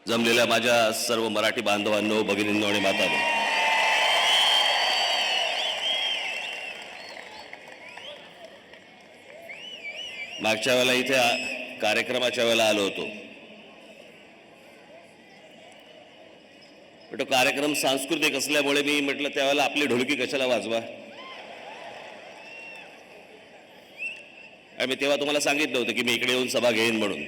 जमलेल्या माझ्या सर्व मराठी बांधवांनो, भगिनींनो आणि मातांनो, मागच्या वेळेला इथे कार्यक्रमाच्या वेळेला आलो होतो. तो कार्यक्रम सांस्कृतिक असल्यामुळे मी म्हटलं त्यावेळेला आपली ढोलकी कशाला वाजवा. आणि मी तेव्हा तुम्हाला सांगितलं होतं की मी इकडे येऊन सभा घेईन म्हणून.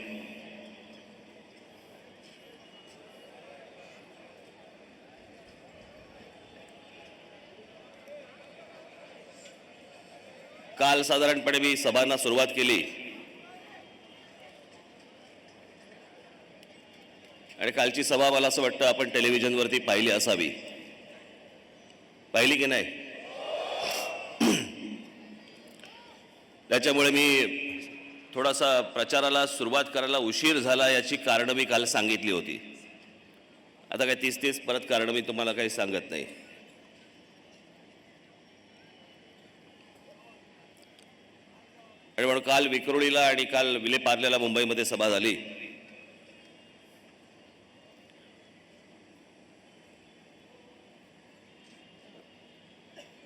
काल साधारणपणे मी सभांना सुरुवात केली आणि कालची सभा मला असं वाटतं आपण टेलिव्हिजनवरती पाहिली असावी. पाहिली की नाही? त्याच्यामुळे मी थोडासा प्रचाराला सुरुवात करायला उशीर झाला याची कारणं मी काल सांगितली होती. आता काय 30 परत कारणं मी तुम्हाला काही सांगत नाही. आणि म्हणून काल विक्रोळीला आणि काल विलेपार्ल्याला मुंबईमध्ये सभा झाली.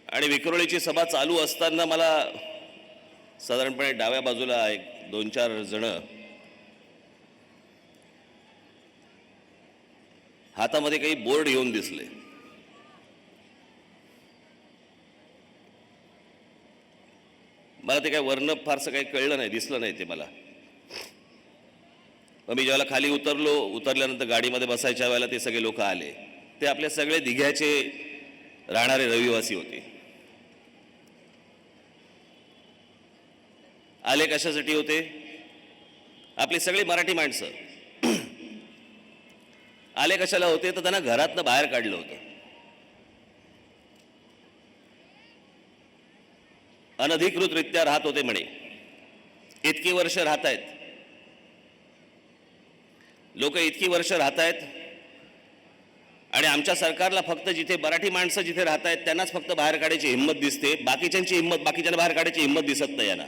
आणि विक्रोळीची सभा चालू असताना मला साधारणपणे डाव्या बाजूला 2-4 जण हातामध्ये काही बोर्ड घेऊन दिसले. मला ते काही वर्ण फारसं काही कळलं नाही, दिसलं नाही ते मला. मी ज्यावेळेला खाली उतरल्यानंतर गाडीमध्ये बसायच्या वेळेला ते सगळे लोक आले. ते आपले सगळे दिघ्याचे राहणारे रहिवासी होते. आले कशासाठी होते? आपली सगळी मराठी माणसं आले कशाला होते? तर त्यांना घरातनं बाहेर काढलं होतं. अनधिकृतरित्या राहत होते म्हणे. इतकी वर्ष राहत आहेत लोक, इतकी वर्ष राहत आहेत आणि आमच्या सरकारला फक्त जिथे मराठी माणसं जिथे राहत आहेत त्यांनाच फक्त बाहेर काढायची हिंमत दिसते. बाकीच्यांना बाहेर काढायची हिंमत दिसत नाही यांना.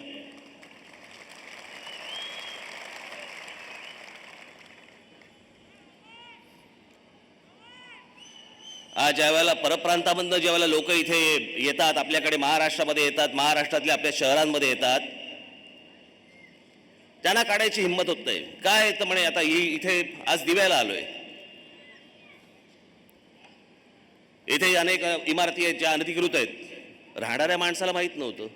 आज ज्यावेळेला परप्रांतामधनं ज्यावेळेला लोक इथे येतात, आपल्याकडे महाराष्ट्रामध्ये येतात, महाराष्ट्रातल्या आपल्या शहरांमध्ये येतात, त्यांना काढायची हिंमत होत नाही. काय तर म्हणे आता इथे आज दिव्याला आलोय, इथे अनेक इमारती आहेत ज्या अनधिकृत आहेत. राहणाऱ्या माणसाला माहित नव्हतं.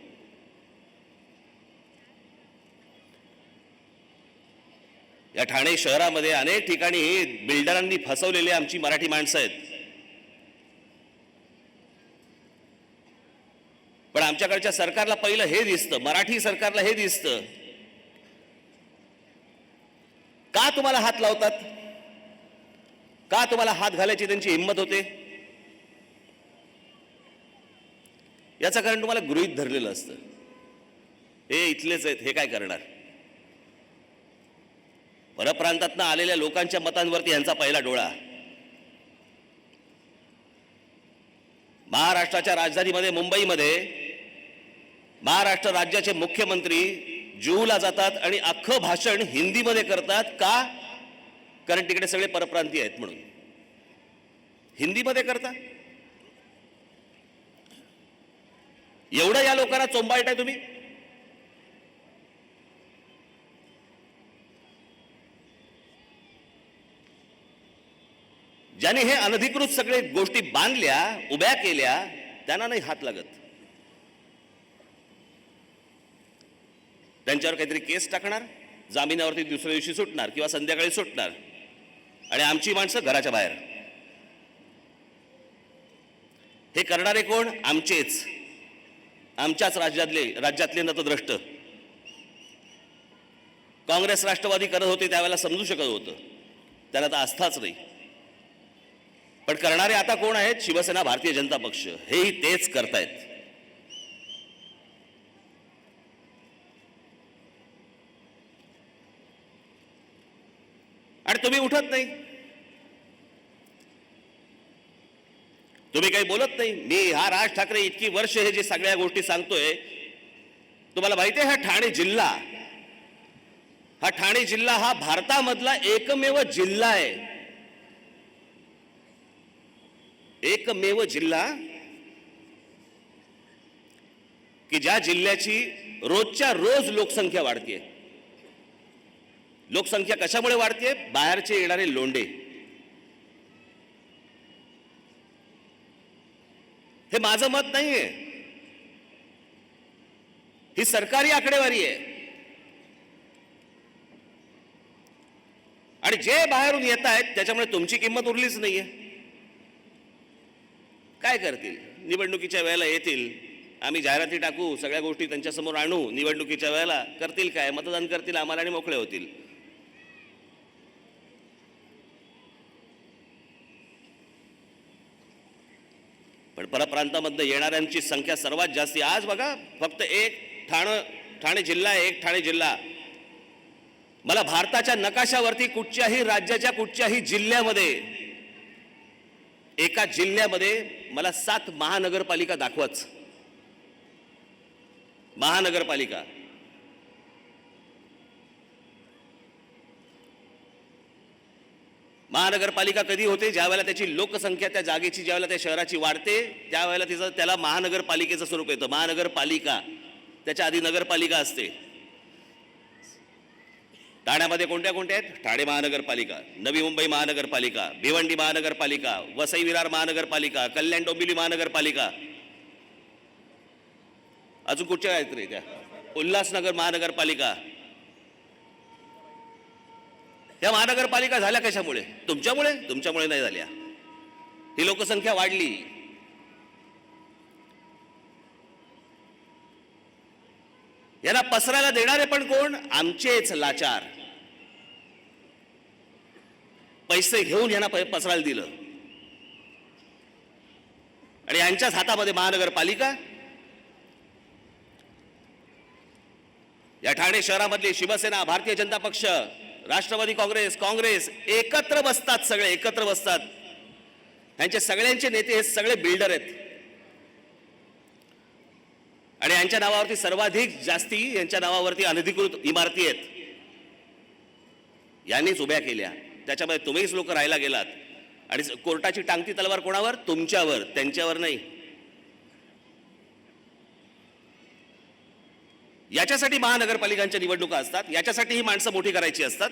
या ठाणे शहरामध्ये अनेक ठिकाणी बिल्डरांनी फसवलेली आमची मराठी माणसं आहेत. पण आमच्याकडच्या सरकारला पहिलं हे दिसतं, मराठी सरकारला हे दिसतं. का तुम्हाला हात लावतात? का तुम्हाला हात घालायची त्यांची हिंमत होते? याचं कारण तुम्हाला गृहीत धरलेलं असतं. हे इथलेच आहेत, हे काय करणार? परप्रांतातनं आलेल्या लोकांच्या मतांवरती यांचा पहिला डोळा. महाराष्ट्राच्या राजधानीमध्ये मुंबईमध्ये महाराष्ट्र राज्याचे मुख्यमंत्री जुहूला जातात आणि अख्खं भाषण हिंदीमध्ये करतात. का? कारण तिकडे सगळे परप्रांतीय आहेत म्हणून हिंदीमध्ये करतात. एवढं या लोकांना चोंबाळताय तुम्ही. ज्यांनी हे अनधिकृत सगळे गोष्टी बांधल्या, उभ्या केल्या, त्यांना नाही हात लागत. त्यांच्यावर काहीतरी केस टाकणार, जामिनावरती दुसऱ्या दिवशी सुटणार किंवा संध्याकाळी सुटणार आणि आमची माणसं घराच्या बाहेर. हे करणारे कोण? आमचेच, आमच्याच राज्यातले नतद्रष्ट. काँग्रेस राष्ट्रवादी करत होते त्यावेळेला समजू शकत होतं, त्यांना तर आस्थाच नाही. पण करणारे आता कोण आहेत? शिवसेना, भारतीय जनता पक्ष. हेही तेच करतायत. आणि तुम्ही उठत नाही, तुम्ही काही बोलत नाही. मी राज ठाकरे इतकी वर्ष हे जे सगळ्या गोष्टी सांगतोय, तुम्हाला माहिती आहे हा ठाणे जिल्हा हा भारतामधला एकमेव जिल्हा आहे एकमेव जिल्हा की ज्या जिल्ह्याची रोजच्या रोज लोकसंख्या वाढते. लोकसंख्या कशामुळे वाढते? बाहेरचे येणारे लोंढे. हे माझं मत नाहीये, ही सरकारी आकडेवारी आहे. आणि जे बाहेरून येत आहेत त्याच्यामुळे तुमची किंमत उरलीच नाहीये. काय करतील? निवडणुकीच्या वेळेला येतील, आम्ही जाहिराती टाकू, सगळ्या गोष्टी त्यांच्यासमोर आणू, निवडणुकीच्या वेळेला करतील काय? मतदान करतील आम्हाला आणि मोकळे होतील. पण परप्रांतामधनं येणाऱ्यांची संख्या सर्वात जास्त. आज बघा, फक्त ठाणे जिल्हा, ठाणे जिल्हा. मला भारताच्या नकाशावरती कुठच्याही राज्याच्या कुठच्याही जिल्ह्यामध्ये, एका जिल्ह्यामध्ये मला 7 महानगरपालिका दाखवाच. महानगरपालिका. महानगरपालिका कधी होते? ज्या वेळेला त्याची लोकसंख्या त्या जागेची, ज्या वेळेला त्या शहराची वाढते, त्यावेळेला त्याला महानगरपालिकेचं स्वरूप येतं. महानगरपालिका. त्याच्या आधी नगरपालिका असते. ठाण्यामध्ये कोणत्या कोणत्या आहेत? ठाणे महानगरपालिका, नवी मुंबई महानगरपालिका, भिवंडी महानगरपालिका, वसई विरार महानगरपालिका, कल्याण डोंबिवली महानगरपालिका, अजून कुठच्या आहेत रे त्या? उल्हासनगर महानगरपालिका. या महानगरपालिका झाल्या कशामुळे? तुमच्यामुळे? तुमच्यामुळे नाही झाल्या. ही लोकसंख्या वाढली. यांना पसरायला देणारे पण कोण? आमचेच लाचार. पैसे घेऊन यांना पसरायला दिलं आणि यांच्याच हातामध्ये महानगरपालिका. या ठाणे शहरामधली शिवसेना, भारतीय जनता पक्ष, राष्ट्रवादी काँग्रेस एकत्र बसतात. सगळे एकत्र बसतात. यांचे सगळ्यांचे नेते हे सगळे बिल्डर आहेत आणि यांच्या नावावरती सर्वाधिक जास्ती यांच्या नावावरती अनधिकृत इमारती आहेत. यांनीच उभ्या केल्या. त्याच्यामध्ये तुम्हीच लोक राहायला गेलात आणि कोर्टाची टांगती तलवार कोणावर? तुमच्यावर, त्यांच्यावर नाही. याच्यासाठी महानगरपालिकांच्या निवडणुका असतात. याच्यासाठी ही माणसं मोठी करायची असतात.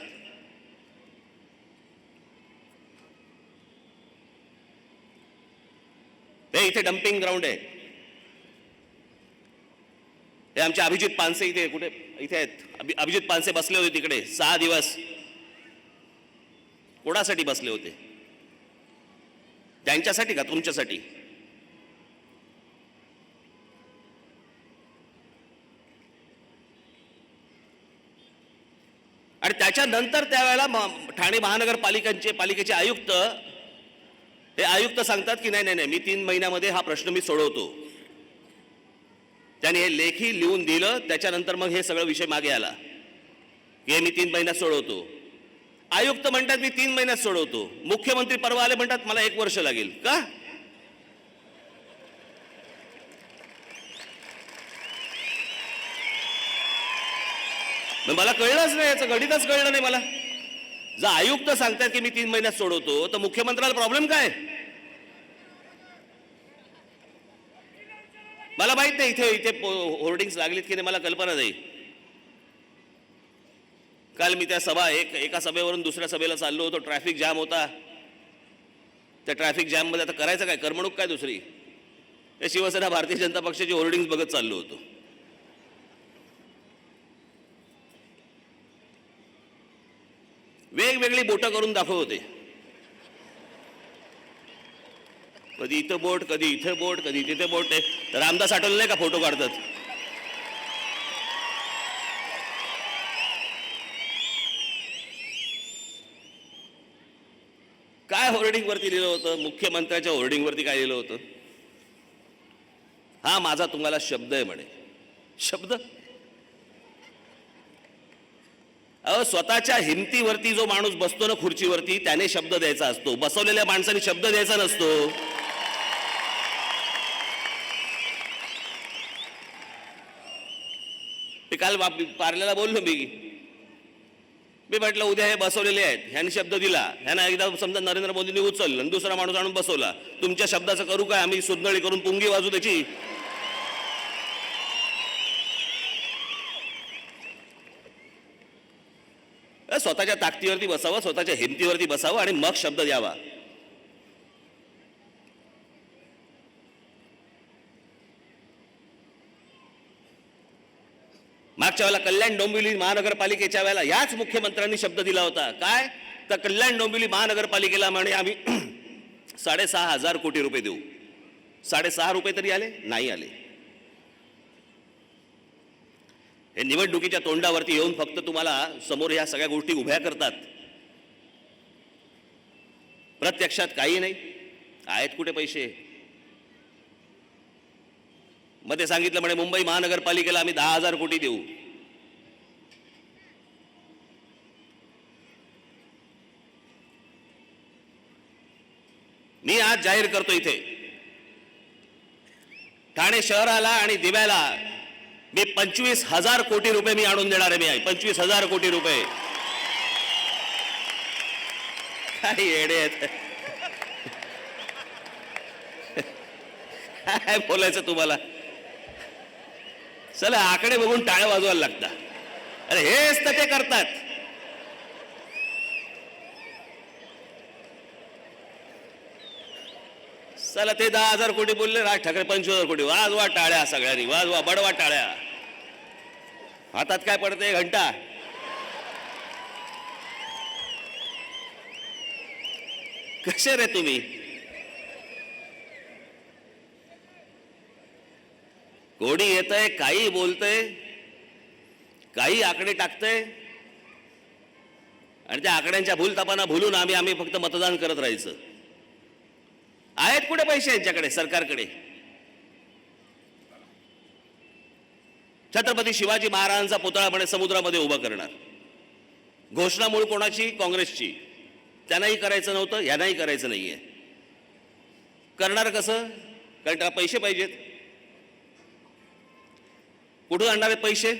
हे इथे डम्पिंग ग्राउंड आहे. हे आमचे अभिजित पानसे इथे कुठे इथे आहेत. अभिजित पानसे बसले होते तिकडे 6 दिवस. कोणासाठी बसले होते? त्यांच्यासाठी का तुमच्यासाठी? आणि त्याच्यानंतर त्यावेळेला ठाणे पालिकेचे आयुक्त हे आयुक्त सांगतात की नाही नाही नाही, मी 3 महिन्यामध्ये हा प्रश्न मी सोडवतो. त्यांनी हे लेखी लिहून दिलं. त्याच्यानंतर मग हे सगळं विषय मागे आला की हे मी 3 महिन्यात सोडवतो. आयुक्त म्हणतात मी 3 महिन्यात सोडवतो. मुख्यमंत्री परवा आले म्हणतात मला 1 वर्ष लागेल. का? मला कळलंच नाही, याचं गणितच कळलं नाही मला. जर आयुक्त सांगतात की मी 3 महिन्यात सोडवतो तर मुख्यमंत्र्याला प्रॉब्लेम काय? मला माहित नाही इथे होर्डिंग्स लागलीत की नाही, मला कल्पना नाही. काल मी त्या एका सभेवरून दुसऱ्या सभेला चाललो होतो. ट्रॅफिक जाम होता. त्या ट्रॅफिक जाम मध्ये आता करायचं काय? करमणूक काय दुसरी? ते शिवसेना, भारतीय जनता पक्षाची होर्डिंग्स बघत चाललो होतो. वेगवेगळी बोटं करून दाखवत होते. कधी इथं बोट, कधी इथे बोट, कधी तिथे बोट. आहे रामदास आठवले नाही का फोटो काढतात? काय होर्डिंग वरती लिहिलं होतं? मुख्यमंत्र्याच्या होर्डिंग वरती काय लिहिलं होतं? हा माझा तुम्हाला शब्द आहे म्हणे. शब्द? अहो, स्वतःच्या हिमतीवरती जो माणूस बसतो ना खुर्चीवरती, त्याने शब्द द्यायचा असतो. बसवलेल्या माणसाने शब्द द्यायचा नसतो. ते काल पार्ल्याला बोललो मी, मी म्हटलं उद्या हे बसवलेले आहेत, ह्यांनी शब्द दिला, ह्यांना एकदा समजा नरेंद्र मोदींनी उचललं आणि दुसरा माणूस आणून बसवला, तुमच्या शब्दाचं करू काय आम्ही? सुंदळी करून पुंगी वाजू त्याची? स्वतःच्या ताकदीवरती बसावं, स्वतःच्या हिमतीवरती बसावं आणि मग शब्द द्यावा. मागच्या वेळेला कल्याण डोंबिवली महानगरपालिकेच्या वेळेला याच मुख्यमंत्र्यांनी शब्द दिला होता. काय? तर कल्याण डोंबिवली महानगरपालिकेला म्हणे आम्ही 6,500 कोटी रुपये देऊ. 6.5 रुपये तरी आले? नाही आले. हे निवडणुकीच्या तोंडावरती येऊन फक्त तुम्हाला समोर ह्या सगळ्या गोष्टी उभ्या करतात. प्रत्यक्षात काही नाही. आहेत कुठे पैसे? मध्ये सांगितलं म्हणे मुंबई महानगरपालिकेला आम्ही 10,000 कोटी देऊ. मी आज जाहीर करतो इथे, ठाणे शहराला आणि दिव्याला मी 25,000 कोटी रुपये मी आणून देणार आहे. मी 25,000 कोटी रुपये. काय येडे आहेत, काय बोलायचं तुम्हाला? चला आकडे बघून टाळ्या वाजवायला लागतात. अरे हेच तर ते करतात. चला ते 10,000 कोटी बोलले, राज ठाकरे 25,000 कोटी. वाजवा टाळ्या सगळ्यांनी, वाजवा, बडवा टाळ्या. हातात काय पडते? घंटा. कसे रे तुम्ही? कोणी येतंय, काही बोलतंय, काही आकडे टाकतंय आणि त्या आकड्यांच्या भूलतापांना भुलून आम्ही फक्त मतदान करत राहायचं. आहेत कुठे पैसे यांच्याकडे, सरकारकडे? छत्रपती शिवाजी महाराजांचा पुतळा म्हणे समुद्रामध्ये उभा करणार. घोषणा मूळ कोणाची? काँग्रेसची. त्यांनाही करायचं नव्हतं, यांनाही करायचं नाहीये. करणार कसं? कारण त्याला पैसे पाहिजेत. कुठून आणणार आहेत पैसे?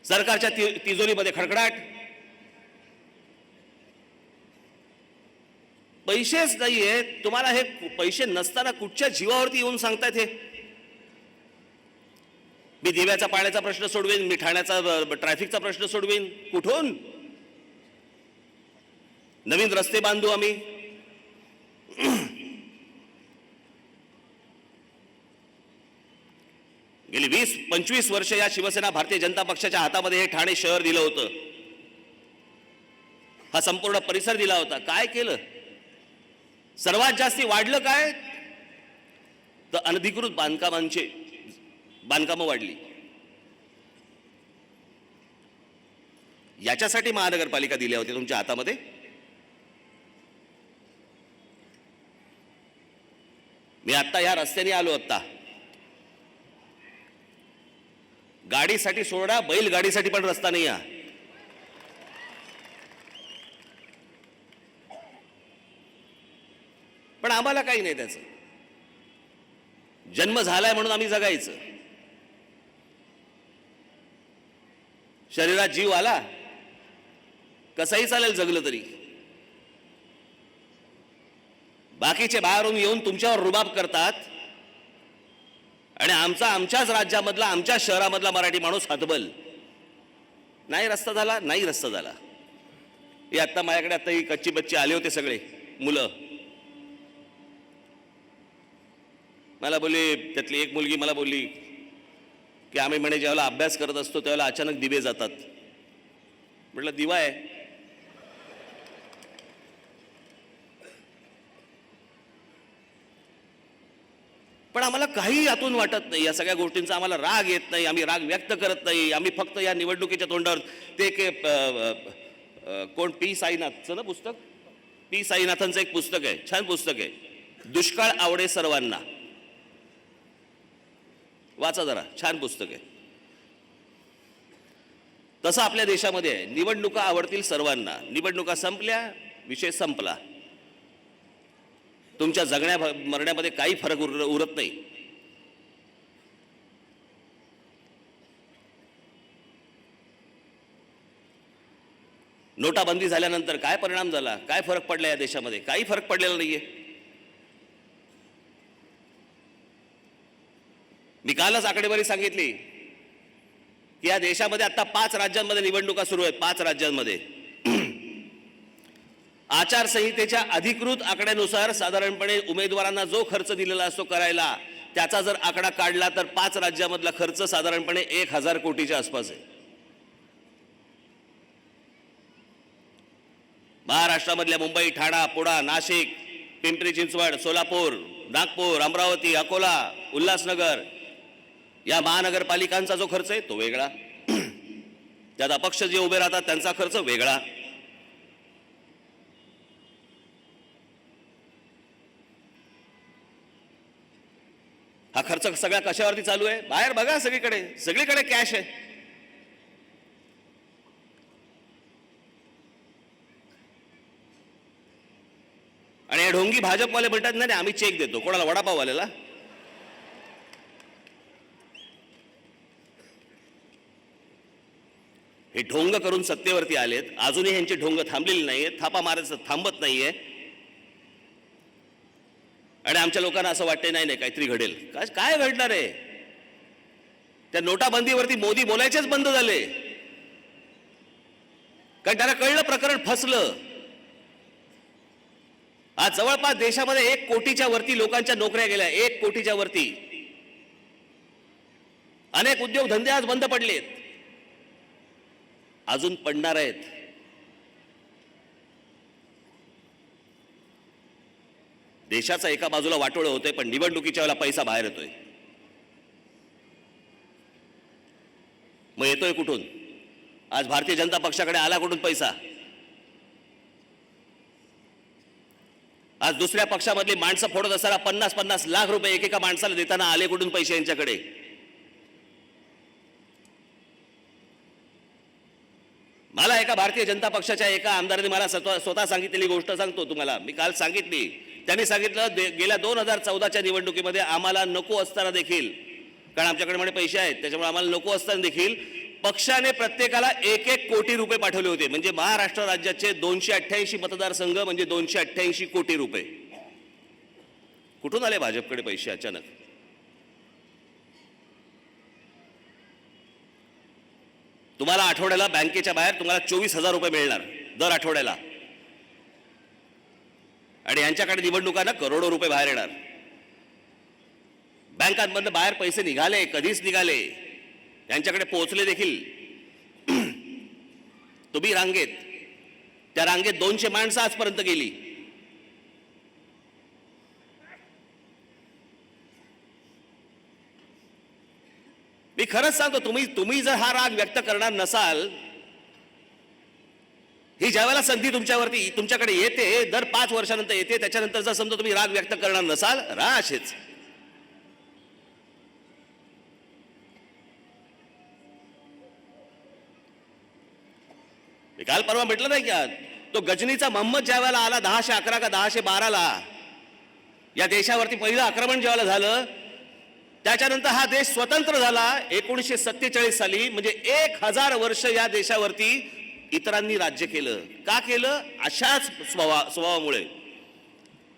सरकारच्या तिजोरीमध्ये खडखडाट. पैसेच नाहीये. तुम्हाला हे पैसे नसताना कुठच्या जीवावरती येऊन सांगतायत हे? मी दिव्याचा पाण्याचा प्रश्न सोडवेन, मी ठाण्याचा ट्रॅफिकचा प्रश्न सोडवेन. कुठून? नवीन रस्ते बांधू आम्ही. गेली 20-25 वर्ष या शिवसेना भारतीय जनता पक्षाच्या हातामध्ये हे ठाणे शहर दिलं होतं. हा संपूर्ण परिसर दिला होता. काय केलं? सर्वात जास्ती वाढलं काय? तर अनधिकृत बांधकामं वाढली. याच्यासाठी महानगरपालिका दिल्या होत्या तुमच्या हातामध्ये. मी आता या रस्त्याने आलो. आता गाडीसाठी सोडा, बैलगाडीसाठी पण रस्ता नाही. पण आम्हाला काही नाही त्याचं. जन्म झालाय म्हणून आम्ही जगायचं. शरीरात जीव आला कसाही चालेल जगलं तरी. बाकीचे बाहेरून येऊन तुमच्यावर रुबाब करतात आणि आमच्याच राज्यामधला, आमच्या शहरामधला मराठी माणूस हतबल. नाही रस्ता झाला, नाही रस्ता झाला. हे आता माझ्याकडे आता ही कच्ची बच्ची आले होते सगळे मुलं. मला बोलली, त्यातली एक मुलगी मला बोलली की आम्ही म्हणे ज्यावेळेला अभ्यास करत असतो त्यावेळेला अचानक दिवे जातात. म्हटलं दिवा आहे. पण आम्हाला काही यातून वाटत नाही. या सगळ्या गोष्टींचा आम्हाला राग येत नाही. आम्ही राग व्यक्त करत नाही. आम्ही फक्त या निवडणुकीच्या तोंडावर ते कोण पी साईनाथचं ना पुस्तक, पी साईनाथांचं एक पुस्तक आहे, छान पुस्तक आहे, दुष्काळ आवडे सर्वांना. वाचा जरा, छान पुस्तक आहे. तसं आपल्या देशामध्ये आहे. निवडणुका आवडतील सर्वांना. निवडणुका संपल्या, विषय संपला. तुमच्या जगण्या मरण्यामध्ये काही फरक उरत नाही. नोटाबंदी झाल्यानंतर काय परिणाम झाला, काय फरक पडला या देशामध्ये? काही फरक पडलेला नाहीये. मी कालच आकडेवारी सांगितली की या देशामध्ये आता 5 राज्यांमध्ये निवडणुका सुरू आहेत. 5 राज्यांमध्ये आचारसंहितेच्या अधिकृत आकड्यानुसार साधारणपणे उमेदवारांना जो खर्च दिलेला असतो करायला, त्याचा जर आकडा काढला तर 5 राज्यामधला खर्च साधारणपणे 1000 कोटीच्या आसपास आहे. महाराष्ट्रामधल्या मुंबई, ठाणा, पुणा, नाशिक, पिंपरी चिंचवड, सोलापूर, नागपूर, अमरावती, अकोला, उल्हासनगर या महानगरपालिकांचा जो खर्च आहे तो वेगळा. त्यात अपक्ष जे उभे राहतात त्यांचा खर्च वेगळा. हा खर्च सगळा कशावरती चालू आहे? बाहेर बघा, सगळीकडे सगळीकडे कॅश आहे. आणि हे ढोंगी भाजपवाले म्हणतात नाही आम्ही चेक देतो. कोणाला? वडापाववाल्याला. हे ढोंग करून सत्तेवरती आलेत. अजूनही यांची ढोंग थांबलेली नाहीये. थापा मारायचं थांबत नाहीये. आणि आमच्या लोकांना असं वाटतंय नाही नाही काहीतरी घडेल. काय घडणार आहे? त्या नोटाबंदीवरती मोदी बोलायचेच बंद झाले, कारण त्याला कळलं प्रकरण फसलं. आज जवळपास देशामध्ये 1 कोटीच्या वरती लोकांच्या नोकऱ्या गेल्या. 1 कोटीच्या वरती. अनेक उद्योगधंदे आज बंद पडलेत, अजून पडणार आहेत. देशाचा एका बाजूला वाटोळं होतंय, पण निवडणुकीच्या वेळेला पैसा बाहेर येतोय. मग येतोय कुठून? आज भारतीय जनता पक्षाकडे आला कुठून पैसा? आज दुसऱ्या पक्षामधली माणसं फोडत असताना 50-50 लाख रुपये एकेका माणसाला देताना आले कुठून पैसे यांच्याकडे? मला एका भारतीय जनता पक्षाच्या एका आमदाराने मला स्वतः सांगितलेली गोष्ट सांगतो तुम्हाला. मी काल सांगितली. त्यांनी सांगितलं गेल्या 2014च्या निवडणुकीमध्ये आम्हाला नको असताना देखील, कारण आमच्याकडे म्हणे पैसे आहेत त्याच्यामुळे आम्हाला नको असताना देखील पक्षाने प्रत्येकाला 1-1 कोटी रुपये पाठवले होते. म्हणजे महाराष्ट्र राज्याचे 288 मतदारसंघ म्हणजे 288 कोटी रुपये. कुठून आले भाजपकडे पैसे अचानक? तुम्हाला आठवड्याला बँकेच्या बाहेर तुम्हाला 24,000 रुपये मिळणार दर आठवड्याला, आणि यांच्याकडे निवडणुकांना करोडो रुपये बाहेर येणार. बँकांमधनं बाहेर पैसे निघाले, कधीच निघाले, यांच्याकडे पोहोचले देखील. तुम्ही रांगेत, त्या रांगेत 200 माणसं आजपर्यंत गेली. मी खरंच सांगतो, तुम्ही जर हा राग व्यक्त करणार नसाल, ही ज्यावेळेला संधी तुमच्याकडे येते, दर 5 वर्षानंतर येते, त्याच्यानंतर जर समजा तुम्ही राग व्यक्त करणार नसाल, राहा असेच. काल परवा म्हटलं नाही का, तो गजनीचा मोहम्मद ज्यावेळेला आला 1011 का 1012ला, या देशावरती पहिलं आक्रमण ज्यावेळेला झालं, त्याच्यानंतर हा देश स्वतंत्र झाला 1947 साली. म्हणजे 1000 वर्ष या देशावरती इतरांनी राज्य केलं. का केलं? अशाच स्वभावामुळे.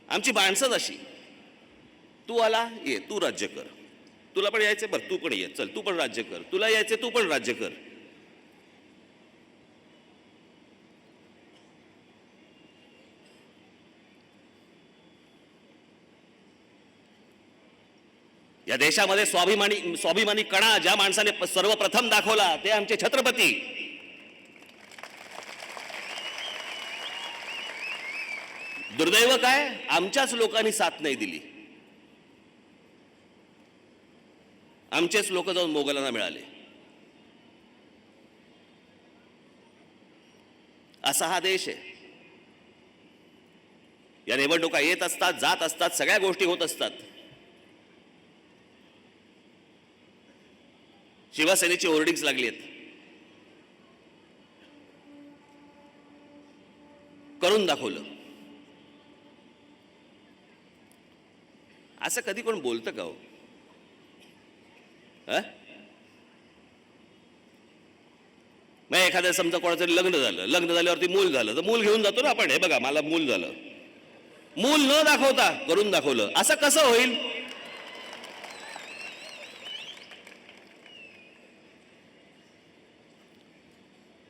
आमची माणसंच अशी. तू आला, ये, तू राज्य कर. तुला पण यायचे, बरं तू पण ये, चल तू पण राज्य कर. तुला यायचे, तू पण राज्य कर. या देशामध्ये स्वाभिमानी कणा ज्या माणसाने सर्वप्रथम दाखवला ते आमचे छत्रपती. दुर्दैव काय, आमच्याच लोकांनी साथ नाही दिली. आमचेच लोक जाऊन मोगलांना मिळाले. असा हा देश आहे. या निवडणुका येत असतात, जात असतात, सगळ्या गोष्टी होत असतात. शिवसेनेची होर्डिंग्स लागली आहेत. करून दाखवलं. असं कधी कोण बोलतं का हो? मग एखाद्या समजा कोणाचं लग्न झाल्यावरती मूल झालं तर मूल घेऊन जातो ना आपण, हे बघा मला मूल झालं. मूल न दाखवता करून दाखवलं, असं कसं होईल?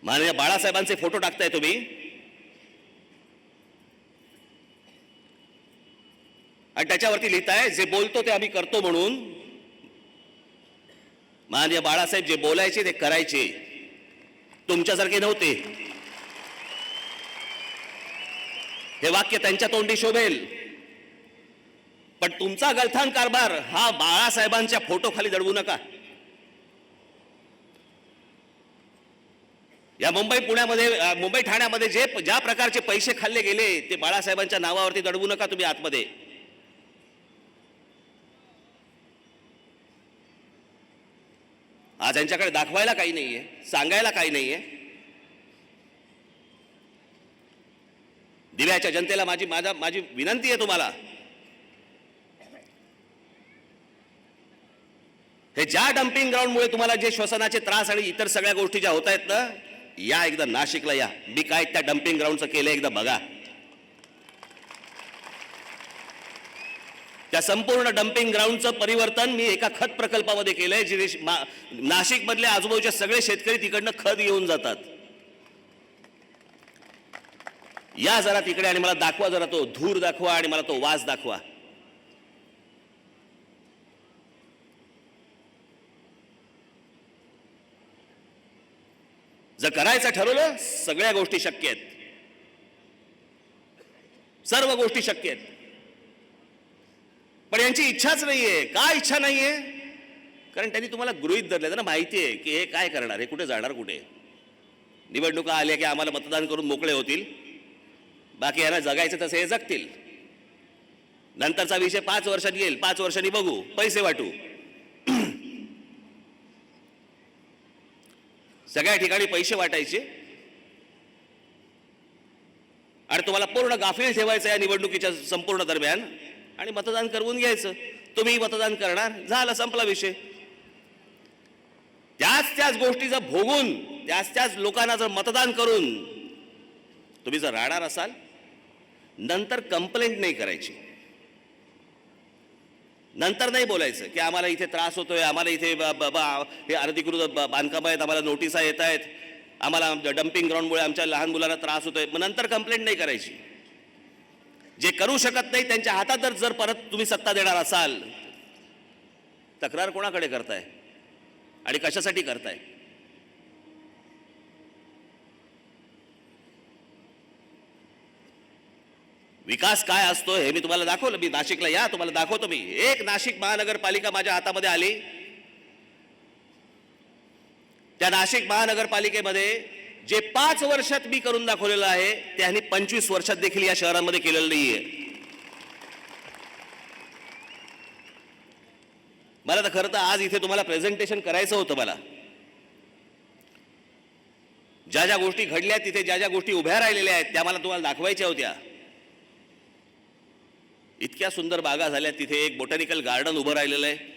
माननीय बाळासाहेबांचे फोटो टाकताय तुम्ही, आणि त्याच्यावरती लिहिताय जे बोलतो ते आम्ही करतो म्हणून. माननीय बाळासाहेब जे बोलायचे ते करायचे, तुमच्यासारखे नव्हते. हे वाक्य त्यांच्या तोंडी शोभेल, पण तुमचा गलथान कारभार हा बाळासाहेबांच्या फोटो खाली दडवू नका. या मुंबई ठाण्यामध्ये ज्या प्रकारचे पैसे खाल्ले गेले ते बाळासाहेबांच्या नावावरती दडवू नका तुम्ही आतमध्ये. आज यांच्याकडे दाखवायला काही नाहीये, सांगायला काही नाहीये. दिव्याच्या जनतेला माझी विनंती आहे तुम्हाला, हे ज्या डम्पिंग ग्राउंडमुळे तुम्हाला जे श्वसनाचे त्रास आणि इतर सगळ्या गोष्टी ज्या होत आहेत ना, या एकदा नाशिकला या. मी काय त्या डम्पिंग ग्राउंडचं केलं एकदा बघा. त्या संपूर्ण डम्पिंग ग्राउंडचं परिवर्तन मी एका खत प्रकल्पामध्ये केलंय, जे नाशिक मधले आजूबाजूचे सगळे शेतकरी तिकडनं खत घेऊन जातात. या जरा तिकडे आणि मला दाखवा, जरा तो धूर दाखवा आणि मला तो वास दाखवा. जर करायचं ठरवलं, सगळ्या गोष्टी शक्य आहेत, सर्व गोष्टी शक्य आहेत. पण यांची इच्छाच नाहीये. का इच्छा नाहीये? कारण त्यांनी तुम्हाला गृहीत धरले, त्यांना माहिती आहे की हे काय करणार, हे कुठे जाणार, कुठे. निवडणुका आल्या की आम्हाला मतदान करून मोकळे होतील, बाकी यांना जगायचं तसं हे जगतील. नंतरचा विषय 5 वर्षात येईल, 5 वर्षांनी बघू, पैसे वाटू. सगळ्या ठिकाणी पैसे वाटायचे आणि तुम्हाला पूर्ण गाफील ठेवायचं या निवडणुकीच्या संपूर्ण दरम्यान आणि मतदान करवून घ्यायचं. तुम्ही मतदान करणार, झालं, संपला विषय. त्याच गोष्टी जर भोगून, त्याच लोकांना जर मतदान करून तुम्ही जर राहणार असाल, नंतर कंप्लेंट नाही करायची, नंतर नाही बोलायचं की आम्हाला इथे त्रास होतोय, आम्हाला इथे हे अनधिकृत बांधकाम आहेत, आम्हाला नोटिसा येत आहेत, आम्हाला डम्पिंग ग्राउंडमुळे आमच्या लहान मुलांना त्रास होतोय. मग नंतर कंप्लेंट नाही करायची. जे करू शकत नाही त्यांच्या हातात जर परत तुम्ही सत्ता देणार असाल, तक्रार कोणाकडे करताय आणि कशासाठी करताय? विकास काय असतो हे मी तुम्हाला दाखवलं. मी नाशिकला या, तुम्हाला दाखवतो. मी एक नाशिक महानगरपालिका माझ्या हातामध्ये आली. त्या नाशिक महानगरपालिकेमध्ये जे 5 वर्षात मी करून दाखवलेलं आहे, त्यांनी 25 वर्षात देखील या शहरांमध्ये केलेलं नाहीये. मला तर खरं तर आज इथे तुम्हाला प्रेझेंटेशन करायचं होतं. मला ज्या गोष्टी घडल्या, तिथे ज्या गोष्टी उभ्या राहिलेल्या आहेत, त्या मला तुम्हाला दाखवायच्या होत्या. इतक्या सुंदर बागा झाल्या, तिथे एक बोटॅनिकल गार्डन उभं राहिलेलं आहे.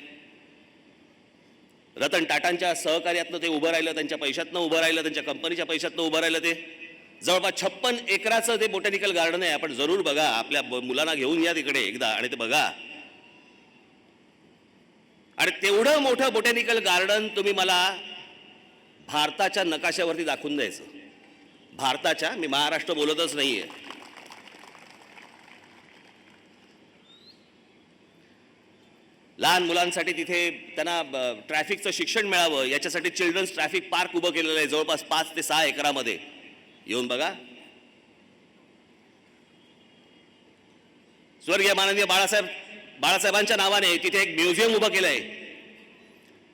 रतन टाटांच्या सहकार्यातनं ते उभं राहिलं, त्यांच्या पैशातनं उभं राहिलं, त्यांच्या कंपनीच्या पैशातनं उभं राहिलं. ते जवळपास 56 एकराचं ते बोटॅनिकल गार्डन आहे. आपण जरूर बघा, आपल्या मुलांना घेऊन या तिकडे एकदा आणि ते बघा. आणि तेवढं मोठं बोटॅनिकल गार्डन तुम्ही मला भारताच्या नकाशावरती दाखवून द्यायचं. भारताच्या, मी महाराष्ट्र बोलतच नाहीये. लहान मुलांसाठी तिथे त्यांना ट्रॅफिकचं शिक्षण मिळावं याच्यासाठी चिल्ड्रन्स ट्रॅफिक पार्क उभं केलेलं आहे जवळपास 5 ते 6 एकरामध्ये. येऊन बघा. स्वर्गीय माननीय बाळासाहेबांच्या नावाने तिथे एक म्युझियम उभं केलं आहे,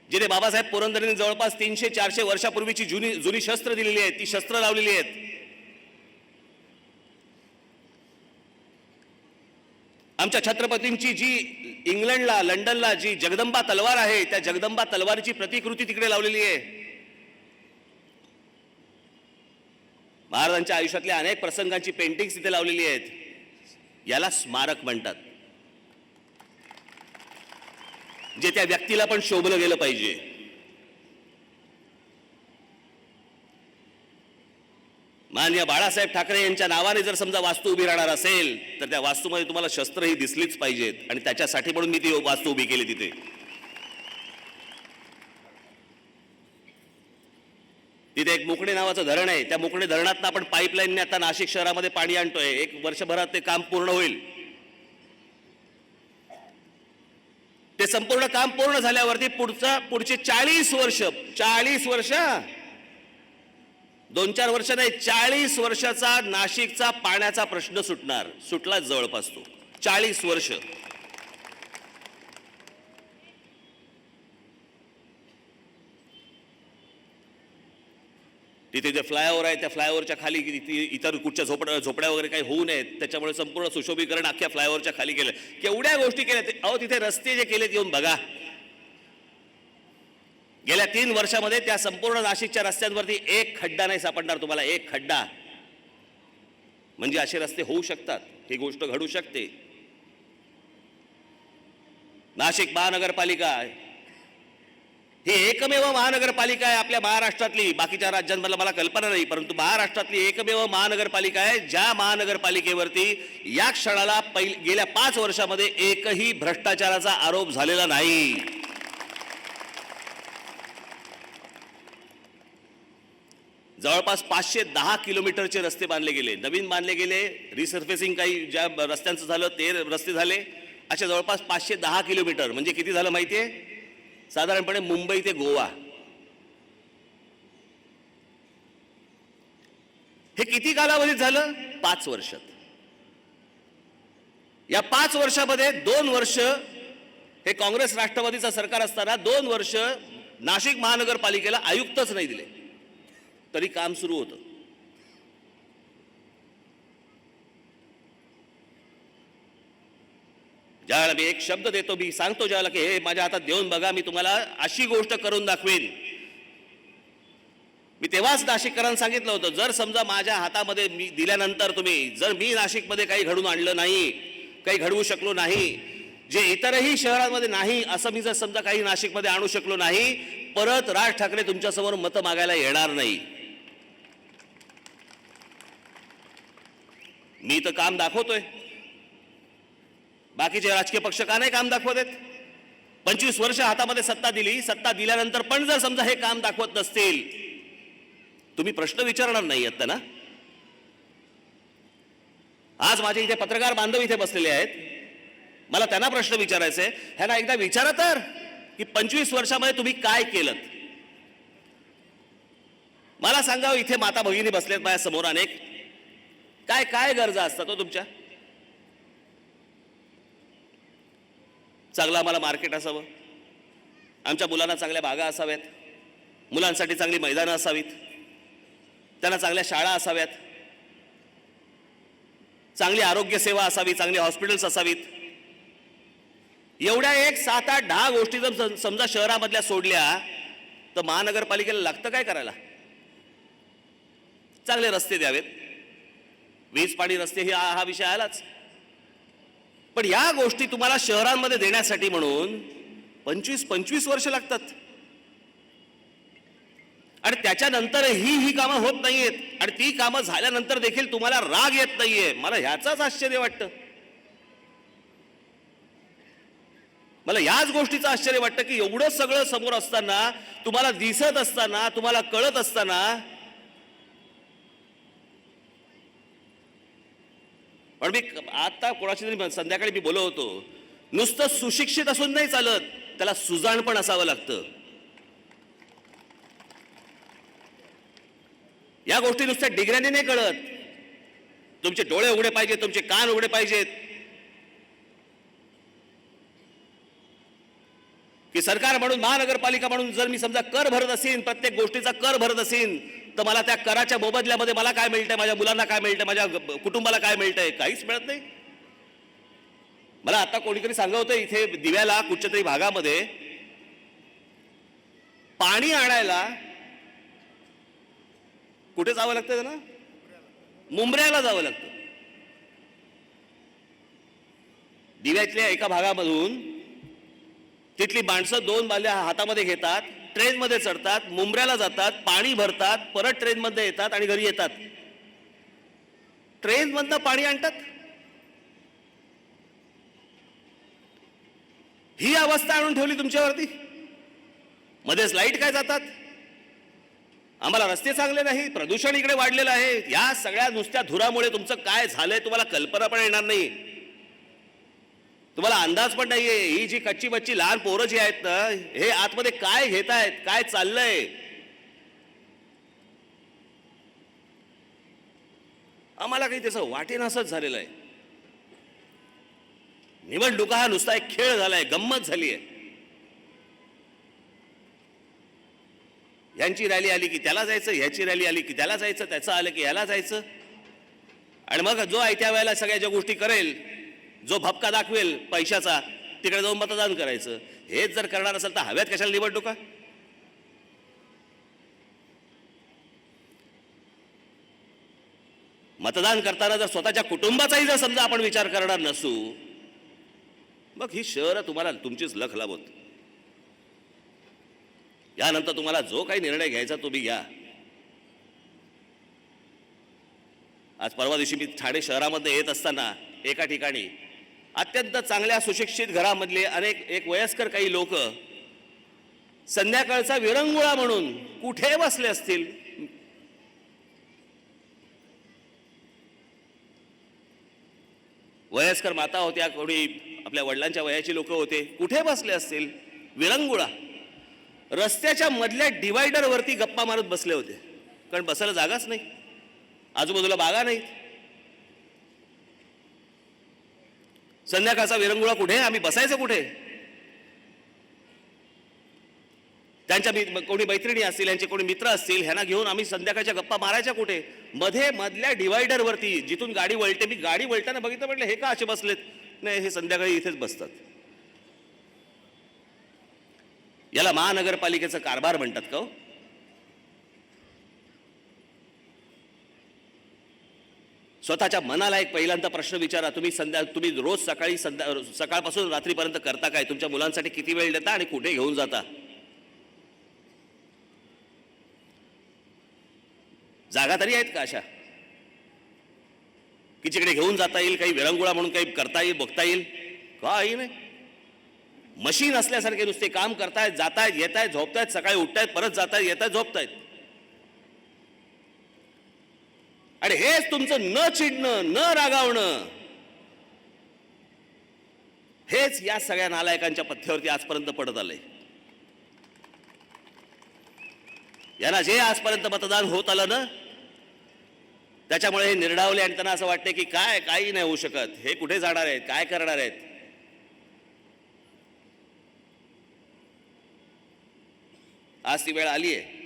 जिथे बाबासाहेब पुरंदरेंनी जवळपास 300-400 वर्षापूर्वीची जुनी शस्त्र दिलेली आहेत, ती शस्त्र लावलेली आहेत. आमच्या छत्रपतींची जी इंग्लंडला, लंडनला जी जगदंबा तलवार आहे, त्या जगदंबा तलवारीची प्रतिकृती तिकडे लावलेली आहे. महाराजांच्या आयुष्यातल्या अनेक प्रसंगांची पेंटिंग्स तिथे लावलेली आहेत. याला स्मारक म्हणतात, जे त्या व्यक्तीला पण शोभलं गेलं पाहिजे. माननीय बाळासाहेब ठाकरे यांच्या नावाने जर समजा वास्तू उभी राहणार असेल तर त्या वास्तूमध्ये तुम्हाला शस्त्रही दिसलीच पाहिजेत आणि त्याच्यासाठी म्हणून मी ती वास्तू उभी केली तिथे. तिथे एक मुकणे नावाचं धरण आहे. त्या मुकणे धरणातनं आपण पाईपलाईनने आता नाशिक शहरामध्ये पाणी आणतोय. 1 वर्षभरात ते काम पूर्ण होईल. ते संपूर्ण काम पूर्ण झाल्यावरती पुढचे 40 वर्ष 2-4 वर्ष नाही, 40 वर्षाचा नाशिकचा पाण्याचा प्रश्न सुटला जवळपास तो 40 वर्ष. तिथे जे फ्लायओव्हर आहे त्या फ्लायओव्हरच्या खाली इतर कुठच्या झोपड्या वगैरे काही होऊ नयेत त्याच्यामुळे संपूर्ण सुशोभीकरण अख्ख्या फ्लायओव्हरच्या खाली केलं. केवढ्या गोष्टी केल्या. अहो तिथे रस्ते जे केलेत येऊन बघा. गेल्या 3 वर्षामध्ये त्या संपूर्ण नाशिकच्या रस्त्यांवरती एक खड्डा नाही सापडणार तुम्हाला. एक खड्डा. म्हणजे असे रस्ते होऊ शकतात. ही गोष्ट घडू शकते. नाशिक महानगरपालिका ही एकमेव महानगरपालिका आहे आपल्या महाराष्ट्रातली. बाकीच्या राज्यांमधला मला कल्पना नाही, परंतु महाराष्ट्रातली एकमेव महानगरपालिका आहे ज्या महानगरपालिकेवरती या क्षणाला गेल्या 5 वर्षामध्ये एकही भ्रष्टाचाराचा आरोप झालेला नाही. जवळपास 510 किलोमीटरचे रस्ते बांधले गेले, नवीन बांधले गेले. रिसर्फेसिंग काही ज्या रस्त्यांचं झालं ते रस्ते झाले. अशा जवळपास 510 किलोमीटर म्हणजे किती झालं माहितीये? साधारणपणे मुंबई ते गोवा. हे किती कालावधीत झालं? 5 वर्षात. या 5 वर्षामध्ये 2 वर्ष हे काँग्रेस राष्ट्रवादीचं सरकार असताना 2 वर्ष नाशिक महानगरपालिकेला आयुक्तच नाही दिले तरी काम सुरू होतं. ज्यावेळेला मी एक शब्द देतो, मी सांगतो ज्यावेळेला की हे माझ्या हातात देऊन बघा, मी तुम्हाला अशी गोष्ट करून दाखवेन. मी तेव्हाच नाशिककरांना सांगितलं होतं, जर समजा माझ्या हातामध्ये मी दिल्यानंतर जर मी नाशिकमध्ये काही घडून आणलं नाही, काही घडवू शकलो नाही, जे इतरही शहरांमध्ये नाही असं मी जर समजा काही नाशिकमध्ये आणू शकलो नाही, परत राज ठाकरे तुमच्यासमोर मतं मागायला येणार नाही. मी तर काम दाखवतोय. बाकीचे राजकीय पक्ष का नाही काम दाखवत आहेत? 25 वर्ष हातामध्ये सत्ता दिली. सत्ता दिल्यानंतर पण जर समजा हे काम दाखवत नसतील, तुम्ही प्रश्न विचारणार नाही आहेत ना? आज माझे इथे पत्रकार बांधव इथे बसलेले आहेत. मला त्यांना प्रश्न विचारायचे आहे. ह्यांना एकदा विचारा तर की 25 वर्षामध्ये तुम्ही काय केलं? मला सांगा. इथे माता भगिनी बसलेत माझ्या समोर अनेक. काय काय गरजा असतात तो तुमच्या? चांगलं आम्हाला मार्केट असावं, आमच्या मुलांना चांगल्या बागा असाव्यात, मुलांसाठी चांगली मैदानं असावीत, त्यांना चांगल्या शाळा असाव्यात, चांगली आरोग्य सेवा असावी, चांगली हॉस्पिटल्स असावीत. एवढ्या 1, 7, 8, 10 गोष्टी जर समजा शहरामधल्या सोडल्या तर महानगरपालिकेला लागतं काय करायला? चांगले रस्ते द्यावेत, वीज पाणी रस्ते हा विषय आलाच. पण या गोष्टी तुम्हाला शहरांमध्ये देण्यासाठी म्हणून 25 वर्ष लागतात. आणि त्याच्यानंतरही ही कामं होत नाहीयेत. आणि ती कामं झाल्यानंतर देखील तुम्हाला राग येत नाहीये. मला ह्याचाच आश्चर्य वाटतं. मला याच गोष्टीचं आश्चर्य वाटतं की एवढं सगळं समोर असताना, तुम्हाला दिसत असताना, तुम्हाला कळत असताना, पण मी आता कोणाशी तरी संध्याकाळी मी बोलत होतो, नुसतं सुशिक्षित असून नाही चालत, त्याला सुजाण पण असावं लागतं. या गोष्टी नुसत्या डिग्र्याने नाही कळत. तुमचे डोळे उघडे पाहिजेत, तुमचे कान उघडे पाहिजेत. की सरकार म्हणून, महानगरपालिका म्हणून जर मी समजा कर भरत असेल, प्रत्येक गोष्टीचा कर भरत असेल, तर मला त्या कराच्या मोबदल्यामध्ये मला काय मिळतंय, माझ्या मुलांना काय मिळतंय, माझ्या कुटुंबाला काय मिळतंय? काहीच मिळत नाही. मला आता कोणीतरी सांगत होतं, इथे दिव्याला कुठच्या तरी भागामध्ये पाणी आणायला कुठे जावं लागतं त्यांना? मुंब्र्याला जावं लागतं. दिव्यातल्या एका भागामधून तिथली माणसं 2 बादल्या हातामध्ये घेतात, ट्रेनमध्ये चढतात, मुंब्र्याला जातात, पाणी भरतात, परत ट्रेनमध्ये येतात आणि घरी येतात. ट्रेनमधनं पाणी आणतात. ही अवस्था आणून ठेवली तुमच्यावरती. मध्येच लाईट काय जातात. आम्हाला रस्ते चांगले नाही, प्रदूषण इकडे वाढलेलं आहे. या सगळ्या नुसत्या धुरामुळे तुमचं काय झालंय तुम्हाला कल्पना पण येणार नाही. तुम्हाला अंदाज पण नाहीये. ही जी कच्ची बच्ची लहान पोरं जी आहेत ना, हे आतमध्ये काय घेतायत, काय चाललंय. आम्हाला काही त्याचं वाटेनासच झालेलं आहे. निवडणुका हा नुसता एक खेळ झालाय, गंमत झाली आहे. यांची रॅली आली की त्याला जायचं, ह्याची रॅली आली की त्याला जायचं, त्याचं आलं की ह्याला जायचं. आणि मग जो आहे त्या वेळेला सगळ्या ज्या गोष्टी करेल, जो भपका दाखवेल पैशाचा, तिकडे जाऊन मतदान करायचं. हेच जर करणार असेल तर हव्यात कशाला निवडणुका. मतदान करताना जर स्वतःच्या कुटुंबाचाही जर समजा आपण विचार करणार नसू, मग ही शहरं तुम्हाला तुमचीच लख लावत. यानंतर तुम्हाला जो काही निर्णय घ्यायचा तो मी घ्या. आज परवा दिवशी मी ठाणे शहरामध्ये येत असताना एका ठिकाणी अत्यंत चांगल्या सुशिक्षित घरामधले एक वयस्कर काही लोक संध्याकाळचा विरंगुळा म्हणून कुठे बसले असतील. वयस्कर माता होत्या, कोणी आपल्या वडिलांच्या वयाची लोक होते, कुठे बसले असतील. विरंगुळा रस्त्याच्या मधल्या डिवायडर वरती गप्पा मारत बसले होते, कारण बसायला जागाच नाही, आजूबाजूला बागा नाहीत. संध्याकाळचा विरंगुळा कुठे, आम्ही बसायचं कुठे. त्यांच्या कोणी मैत्रिणी असतील, यांचे कोणी मित्र असतील, ह्यांना घेऊन आम्ही संध्याकाळच्या गप्पा मारायच्या कुठे. मधल्या डिवायडर वरती जिथून गाडी वळते, मी गाडी वळताना बघितलं, म्हटलं हे का असे बसलेत. नाही, हे संध्याकाळी इथेच बसतात. याला महानगरपालिकेचा कारभार म्हणतात का हो? स्वतःच्या मनाला एक पहिल्यांदा प्रश्न विचारा. तुम्ही रोज सकाळपासून रात्रीपर्यंत करता काय. तुमच्या मुलांसाठी किती वेळ देता आणि कुठे घेऊन जाता. जागा तरी आहेत का अशा की जिकडे घेऊन जाता येईल, काही विरंगुळा म्हणून काही करता येईल, बघता येईल. काही नाही. मशीन असल्यासारखे नुसते काम करतायत, जातायत, येतायत, झोपतायत, सकाळी उठतायत, परत जातायत, येतायत, झोपतायत. आणि हेच तुमचं न चिडणं, न रागावणं, हेच या सगळ्या नालायकांच्या पथ्यावरती आजपर्यंत पडत आलंय. यांना जे आजपर्यंत मतदान होत आलं ना, त्याच्यामुळे हे निर्डावले आणि त्यांना असं वाटतं की काही नाही होऊ शकत. हे कुठे जाणार आहेत, काय करणार आहेत. आज ती वेळ आली आहे.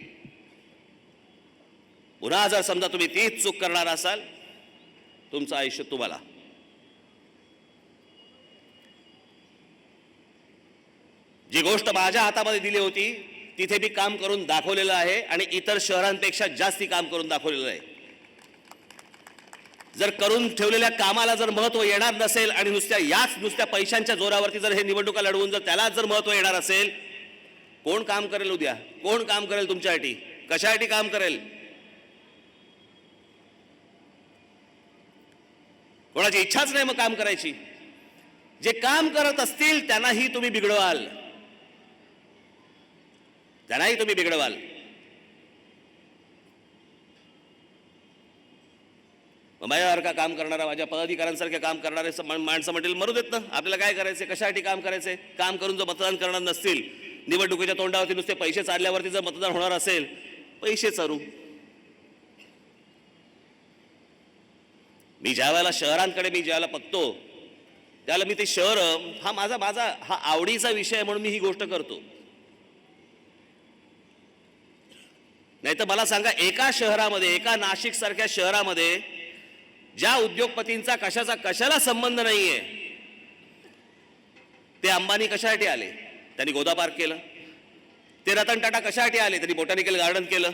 पुन्हा जर समजा तुम्ही तीच चूक करणार असाल, तुमचं आयुष्य तुम्हाला. जी गोष्ट माझ्या हातामध्ये दिली होती तिथे मी काम करून दाखवलेलं आहे आणि इतर शहरांपेक्षा जास्ती काम करून दाखवलेलं आहे. जर करून ठेवलेल्या कामाला जर महत्व येणार नसेल आणि नुसत्या पैशांच्या जोरावरती जर हे निवडणुका लढवून जर त्याला जर महत्व येणार असेल, कोण काम करेल उद्या. कोण काम करेल तुमच्यासाठी, कशासाठी काम करेल. कोणाची इच्छाच नाही मग काम करायची. जे काम करत असतील त्यांनाही तुम्ही बिघडवाल, माझ्यासारखा काम करणारा, माझ्या पदाधिकाऱ्यांसारखे काम करणारे माणसं म्हणतील मरू देत ना, आपल्याला काय करायचंय, कशासाठी काम करायचंय. काम करून जर मतदान करणार नसतील, निवडणुकीच्या तोंडावरती नुसते पैसे चालल्यावरती जर मतदान होणार असेल, पैसे चारू. मी ज्या वेळेला शहरांकडे बघतो त्यावेळेला मी ते शहर हा माझा आवडीचा विषय म्हणून मी ही गोष्ट करतो. नाही तर मला सांगा, एका शहरामध्ये, एका नाशिक सारख्या शहरामध्ये ज्या उद्योगपतींचा कशाला संबंध नाहीये, ते अंबानी कशासाठी आले, त्यांनी गोदा पार्क केलं. ते रतन टाटा कशासाठी आले, त्यांनी बोटॅनिकल गार्डन केलं.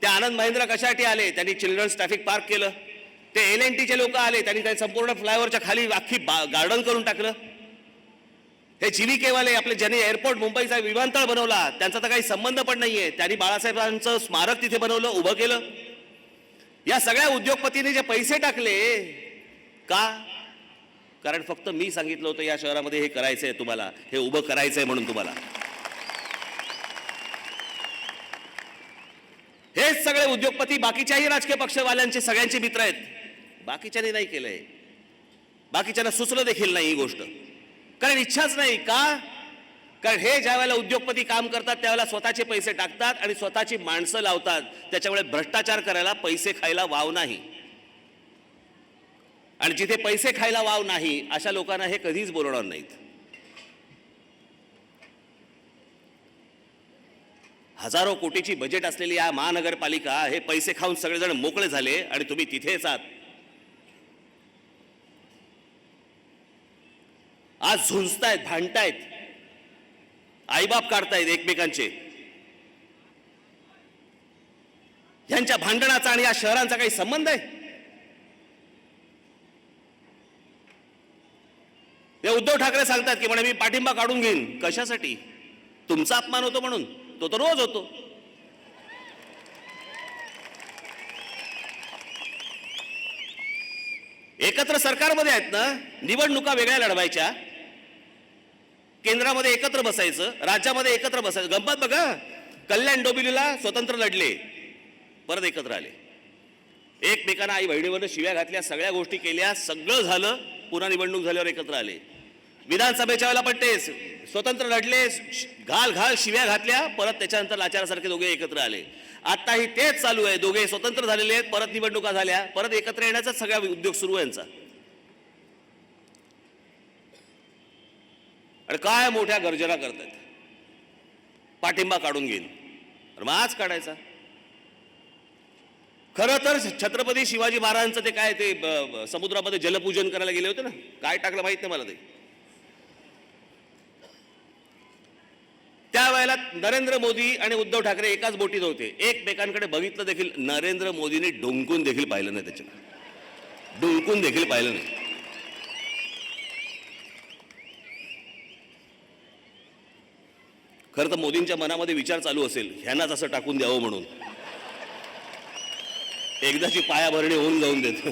ते आनंद महिंद्रा कशासाठी आले, त्यांनी चिल्ड्रन्स ट्रॅफिक पार्क केलं. ते LNTचे लोक आले, त्यांनी संपूर्ण फ्लायओव्हरच्या खाली अख्खी गार्डन करून टाकलं. हे जीव्हीकेवाले, आपले ज्यांनी एअरपोर्ट मुंबईचा विमानतळ बनवला, त्यांचा तर काही संबंध पण नाहीये, त्यांनी बाळासाहेबांचं स्मारक तिथे बनवलं, उभं केलं. या सगळ्या उद्योगपतींनी जे पैसे टाकले का? कारण फक्त मी सांगितलं होतं या शहरामध्ये हे करायचंय, तुम्हाला हे उभं करायचंय म्हणून. तुम्हाला हेच सगळे उद्योगपती बाकीच्याही राजकीय पक्षवाल्यांचे सगळ्यांचे मित्र आहेत. बाकीच्यांनी नाही केलंय, बाकीच्यांना सुचलं देखील नाही ही गोष्ट, कारण इच्छाच नाही. का? कारण हे ज्या वेळेला उद्योगपती काम करतात त्यावेळेला स्वतःचे पैसे टाकतात आणि स्वतःची माणसं लावतात. त्याच्यामुळे भ्रष्टाचार करायला, पैसे खायला वाव नाही. आणि जिथे पैसे खायला वाव नाही अशा लोकांना हे कधीच बोलवणार नाहीत. हजारो कोटीची बजेट असलेली या महानगरपालिका हे पैसे खाऊन सगळेजण मोकळे झाले आणि तुम्ही तिथेच आहात. आज झुंजतायत, भांडतायत, आईबाप काढतायत एकमेकांचे. यांच्या भांडणाचा आणि या शहरांचा काही संबंध आहे? ते उद्धव ठाकरे सांगतात की म्हणे मी पाठिंबा काढून घेईन. कशासाठी? तुमचा अपमान होतो म्हणून? तो तर रोज होतो. एकत्र सरकारमध्ये आहेत ना, निवडणुका वेगळ्या लढवायच्या, केंद्रामध्ये एकत्र बसायचं, राज्यामध्ये एकत्र बसायचं. गंमत बघा, कल्याण डोंबिवलीला स्वतंत्र लढले, परत एकत्र आले, एकमेकांना आई बहिणीवर शिव्या घातल्या, सगळ्या गोष्टी केल्या, सगळं झालं, पुन्हा निवडणूक झाल्यावर एकत्र आले. विधानसभेच्या वेळेला पण ते स्वतंत्र लढले, घाल घाल शिव्या घातल्या, परत त्याच्यानंतर लाचारासारखे दोघे एकत्र आले. आताही तेच चालू आहे. दोघे स्वतंत्र झालेले आहेत, परत निवडणुका झाल्या, परत एकत्र येण्याचा सगळा उद्योग सुरू आहे यांचा. आणि काय मोठ्या गर्जना करतात, पाठिंबा काढून घेईन. मग आज काढायचा. खरं तर छत्रपती शिवाजी महाराजांचं ते काय ते समुद्रामध्ये जलपूजन करायला गेले होते ना, काय टाकलं माहित नाही मला. ते त्यावेळेला नरेंद्र मोदी आणि उद्धव ठाकरे एकाच बोटीत होते, एकमेकांकडे बघितलं देखील. नरेंद्र मोदींनी डुंकून देखील पाहिलं नाही, त्याच्यात डुंकून देखील पाहिलं नाही. खरं तर मोदींच्या मनामध्ये विचार चालू असेल ह्यांनाच असं टाकून द्यावं म्हणून, एकदाची पायाभरणी होऊन जाऊन देत.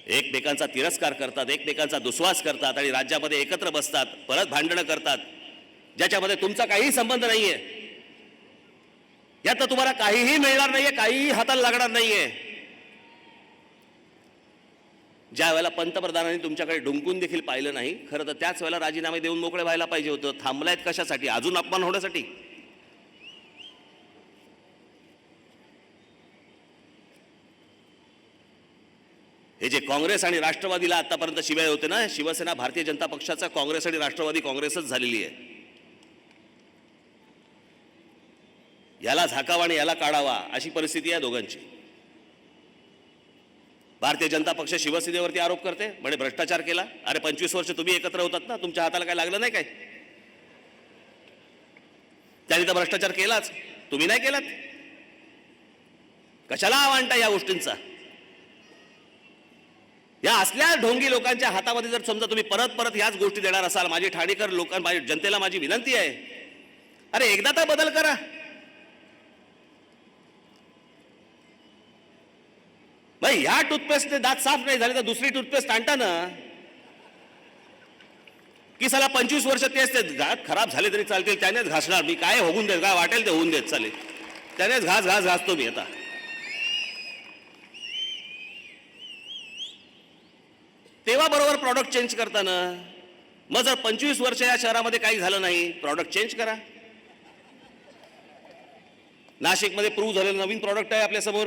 एकमेकांचा तिरस्कार करतात, एकमेकांचा दुस्वास करतात आणि राज्यामध्ये एकत्र बसतात, परत भांडणं करतात ज्याच्यामध्ये तुमचा काहीही संबंध नाहीये. यात तुम्हाला काहीही मिळणार नाहीये, काहीही हाताला लागणार नाहीये. ज्या वेळेला पंतप्रधानांनी तुमच्याकडे डुंकून देखील पाहिलं नाही, खरं तर त्याच वेळेला राजीनामे देऊन मोकळे व्हायला पाहिजे होतं. थांबलायत कशासाठी? अजून अपमान होण्यासाठी? हे जे काँग्रेस आणि राष्ट्रवादीला आतापर्यंत शिवाय होते ना, शिवसेना भारतीय जनता पक्षाचा काँग्रेस आणि राष्ट्रवादी काँग्रेसच झालेली आहे. याला झाकावा आणि याला काढावा अशी परिस्थिती आहे दोघांची. भारतीय जनता पक्ष शिवसेनेवरती आरोप करते, म्हणजे भ्रष्टाचार केला. अरे 25 वर्ष तुम्ही एकत्र होतात ना, तुमच्या हाताला काय लागलं नाही काय? त्यांनी तर भ्रष्टाचार केलाच, तुम्ही नाही केलात. कशाला आव्हानता या गोष्टींचा? या असल्या ढोंगी लोकांच्या हातामध्ये जर समजा तुम्ही परत परत याच गोष्टी देणार असाल, माझी ठाणेकर लोकांना, जनतेला माझी विनंती आहे, अरे एकदा तर बदल करा. भाई ह्या टूथपेस्टने दात साफ नाही झाले तर दुसरी टूथपेस्ट आणता ना. की साला 25 वर्ष तेच ते दात खराब झाले तरी चालतील, त्यानेच घासणार मी, काय होऊन देत, काय वाटेल ते होऊन देत चालेल, त्यानेच घासतो मी. आता तेव्हा बरोबर प्रॉडक्ट चेंज करताना. मग जर 25 वर्ष या शहरामध्ये काही झालं नाही, प्रॉडक्ट चेंज करा. नाशिकमध्ये प्रूव्ह झालेलं नवीन प्रॉडक्ट आहे आपल्या समोर.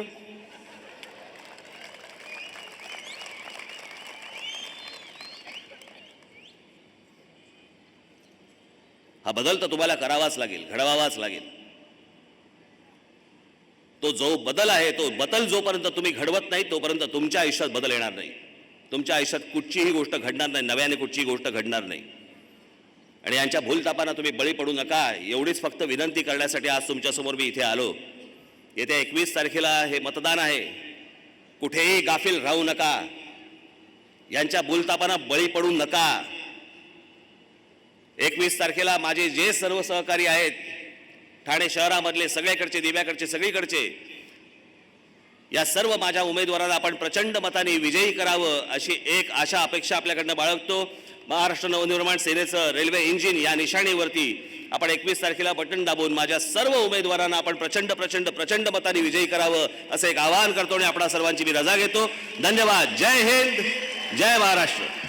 हा बदल तर तुम्हाला करावाच लागेल, घडवावाच लागेल. तो जो बदल आहे, तो बदल जोपर्यंत तुम्ही घडवत नाही तोपर्यंत तुमच्या आयुष्यात बदल येणार नाही. तुमच्या आयुष्यात कुठचीही गोष्ट घडणार नाही, नव्याने कुठचीही गोष्ट घडणार नाही. आणि यांच्या भूलतापांना तुम्ही बळी पडू नका, एवढीच फक्त विनंती करण्यासाठी आज तुमच्यासमोर मी इथे आलो. येत्या 21 तारखेला हे मतदान आहे, कुठेही गाफील राहू नका, यांच्या भूलतापांना बळी पडू नका. 21 तारखेला माझे जे सर्व सहकारी आहेत, ठाणे शहरामधले सगळीकडचे, दिव्याकडचे, सगळीकडचे या सर्व माझ्या उमेदवारांना आपण प्रचंड मताने विजयी करावं अशी एक आशा अपेक्षा आपल्याकडनं बाळगतो. महाराष्ट्र नवनिर्माण सेनेचं रेल्वे इंजिन या निशाणीवरती आपण 21 तारखेला बटन दाबून माझ्या सर्व उमेदवारांना आपण प्रचंड प्रचंड प्रचंड मताने विजयी करावं असं एक आवाहन करतो आणि आपणा सर्वांची मी रजा घेतो. धन्यवाद. जय हिंद, जय महाराष्ट्र.